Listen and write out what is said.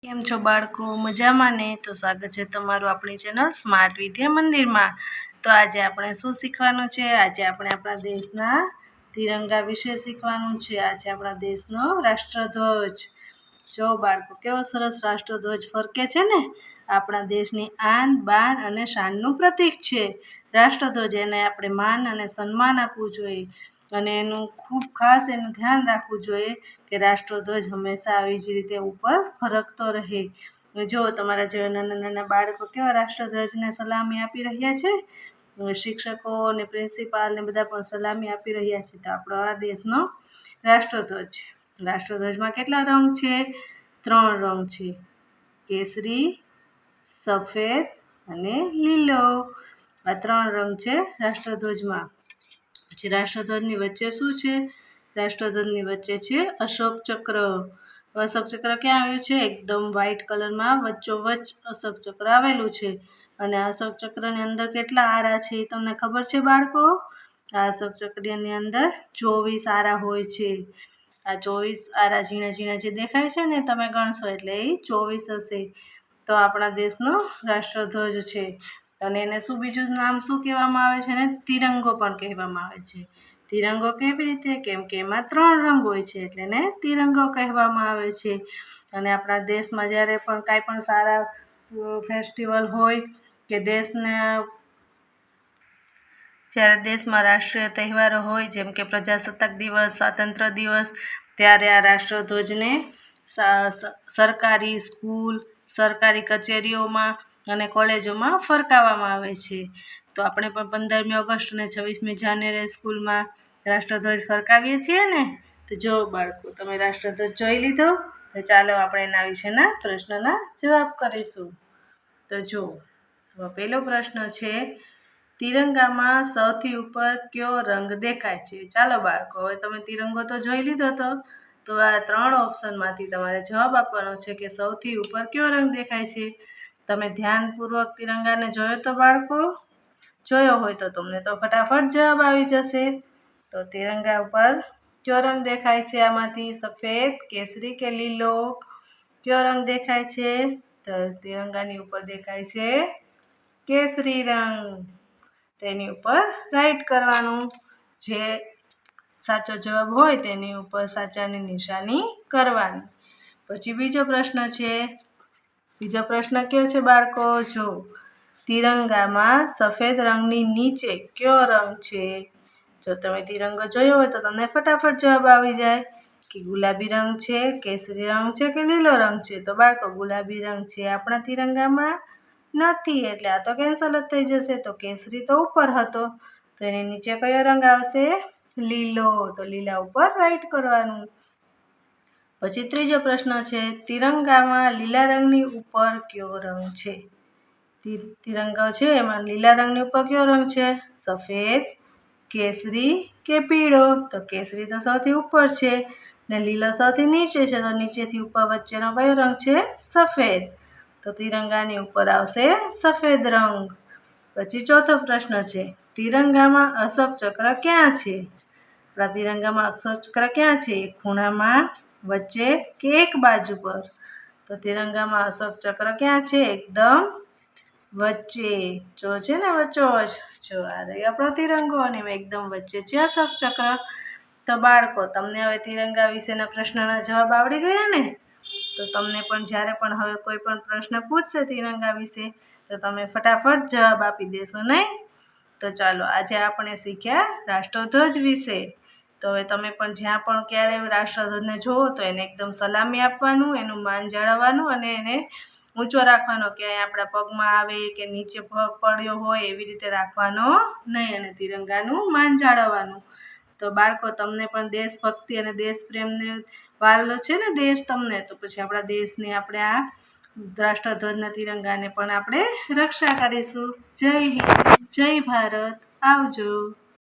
કેમ છો બાળકો? મજામાં ને? તો સ્વાગત છે તમારું આપણી ચેનલ સ્માર્ટ વિદ્યા મંદિરમાં. તો આજે આપણે શું શીખવાનું છે? આજે આપણે આપણા દેશના તિરંગા વિશે શીખવાનું છે. આજે આપણા દેશનો રાષ્ટ્રધ્વજ. જો બાળકો, કેવો સરસ રાષ્ટ્રધ્વજ ફરકે છે ને. આપણા દેશની આન બાન અને શાનનું પ્રતીક છે રાષ્ટ્રધ્વજ. એને આપણે માન અને સન્માન આપવું જોઈએ અને એનું ખૂબ ખાસ એનું ધ્યાન રાખવું જોઈએ કે રાષ્ટ્રધ્વજ હંમેશા આવી જ રીતે ઉપર ફરકતો રહે. જો તમારા જેવા નાના નાના બાળકો કેવા રાષ્ટ્રધ્વજને સલામી આપી રહ્યા છે. શિક્ષકો અને પ્રિન્સિપાલ ને બધા પણ સલામી આપી રહ્યા છે. તો આપણો આ દેશનો રાષ્ટ્રધ્વજ છે. રાષ્ટ્રધ્વજમાં કેટલા રંગ છે? 3 રંગ છે. કેસરી, સફેદ અને લીલો. આ 3 રંગ છે રાષ્ટ્રધ્વજમાં. પછી રાષ્ટ્રધ્વજની વચ્ચે શું છે? રાષ્ટ્રધ્વજની વચ્ચે છે અશોક ચક્ર. અશોક ચક્ર ક્યાં આવ્યું છે? એકદમ વ્હાઈટ કલરમાં વચ્ચોવચ્ચ અશોક ચક્ર આવેલું છે. અને અશોક ચક્રની અંદર કેટલા આરા છે એ તમને ખબર છે બાળકો? આ અશોક ચક્રની અંદર 24 આરા હોય છે. આ 24 આરા ઝીણા ઝીણા જે દેખાય છે ને, તમે ગણશો એટલે એ 24 હશે. તો આપણા દેશનો રાષ્ટ્રધ્વજ છે. અને એને શું બીજું નામ શું કહેવામાં આવે છે? એને તિરંગો પણ કહેવામાં આવે છે. તિરંગો કેવી રીતે? કેમ કે એમાં 3 રંગ હોય છે એટલે એને તિરંગો કહેવામાં આવે છે. અને આપણા દેશમાં જ્યારે પણ કાંઈ પણ સારા ફેસ્ટિવલ હોય કે જ્યારે દેશમાં રાષ્ટ્રીય તહેવારો હોય, જેમ કે પ્રજાસત્તાક દિવસ, સ્વાતંત્ર્ય દિવસ, ત્યારે આ રાષ્ટ્રધ્વજને સરકારી સ્કૂલ, સરકારી કચેરીઓમાં અને કોલેજોમાં ફરકાવવામાં આવે છે. તો આપણે પણ 15મી ઓગસ્ટ અને 26મી જાન્યુઆરીએ સ્કૂલમાં રાષ્ટ્રધ્વજ ફરકાવીએ છીએ ને. તો જો બાળકો, તમે રાષ્ટ્રધ્વજ જોઈ લીધો? તો ચાલો આપણે એના વિશેના પ્રશ્નના જવાબ કરીશું. તો જો, પહેલો પ્રશ્ન છે, તિરંગામાં સૌથી ઉપર કયો રંગ દેખાય છે? ચાલો બાળકો, હવે તમે તિરંગો તો જોઈ લીધો તો આ 3 ઓપ્શનમાંથી તમારે જવાબ આપવાનો છે કે સૌથી ઉપર કયો રંગ દેખાય છે. તમે ધ્યાનપૂર્વક તિરંગાને જોયો તો બાળકો? જોયો હોય તો તમને તો ફટાફટ જવાબ આવી જશે. તો તિરંગા ઉપર કયો રંગ દેખાય છે? આમાંથી સફેદ, કેસરી કે લીલો? કયો રંગ દેખાય છે? તો તિરંગાની ઉપર દેખાય છે કેસરી રંગ. તેની ઉપર રાઈટ કરવાનું. જે સાચો જવાબ હોય તેની ઉપર સાચાની નિશાની કરવાની. પછી બીજો પ્રશ્ન છે. બીજો પ્રશ્ન કયો છે બાળકો? જો, તિરંગામાં સફેદ રંગની નીચે કયો રંગ છે? જો તમે તિરંગો જોયો હોય તો તમને ફટાફટ જવાબ આવી જાય કે ગુલાબી રંગ છે, કેસરી રંગ છે કે લીલો રંગ છે. તો બાળકો, ગુલાબી રંગ છે આપણા તિરંગામાં નથી, એટલે આ તો કેન્સલ જ થઈ જશે. તો કેસરી તો ઉપર હતો, તો એની નીચે કયો રંગ આવશે? લીલો. તો લીલા ઉપર રાઈટ કરવાનું. પછી ત્રીજો પ્રશ્ન છે, તિરંગામાં લીલા રંગની ઉપર કયો રંગ છે? તિરંગો છે એમાં લીલા રંગની ઉપર કયો રંગ છે? સફેદ, કેસરી કે પીળો? તો કેસરી તો સૌથી ઉપર છે ને લીલો સૌથી નીચે છે. તો નીચેથી ઉપર વચ્ચેનો કયો રંગ છે? સફેદ. તો તિરંગાની ઉપર આવશે સફેદ રંગ. પછી ચોથો પ્રશ્ન છે, તિરંગામાં અશોક ચક્ર ક્યાં છે? આપણા તિરંગામાં અશોક ચક્ર ક્યાં છે? એક ખૂણામાં, વચ્ચે કે એક બાજુ પર? તો તિરંગામાં અશોક ચક્ર ક્યાં છે? એકદમ વચ્ચે. જો છે ને વચ્ચોવચ. જો આ રહ્યો આપણો તિરંગો અને એકદમ વચ્ચે છે અશોક ચક્ર. તો બાળકો, તમને હવે તિરંગા વિશેના પ્રશ્નના જવાબ આવડી ગયા ને? તો તમને પણ જ્યારે પણ હવે કોઈ પણ પ્રશ્ન પૂછશે તિરંગા વિશે તો તમે ફટાફટ જવાબ આપી દેશો નહીં? તો ચાલો, આજે આપણે શીખ્યા રાષ્ટ્રધ્વજ વિશે. તો હવે તમે પણ જ્યાં પણ ક્યારે રાષ્ટ્રધ્વજને જોવો તો એને એકદમ સલામી આપવાનું, એનું માન જાળવવાનું અને એને ઊંચો રાખવાનો. ક્યાંય આપણા પગમાં આવે કે નીચે પડ્યો હોય એવી રીતે રાખવાનો નહીં અને તિરંગાનું માન જાળવવાનું. તો બાળકો, તમને પણ દેશભક્તિ અને દેશપ્રેમને વાલો છે ને દેશ તમને, તો પછી આપણા દેશની આપણે આ રાષ્ટ્રધ્વજના તિરંગાને પણ આપણે રક્ષા કરીશું. જય હિન્દ, જય ભારત. આવજો.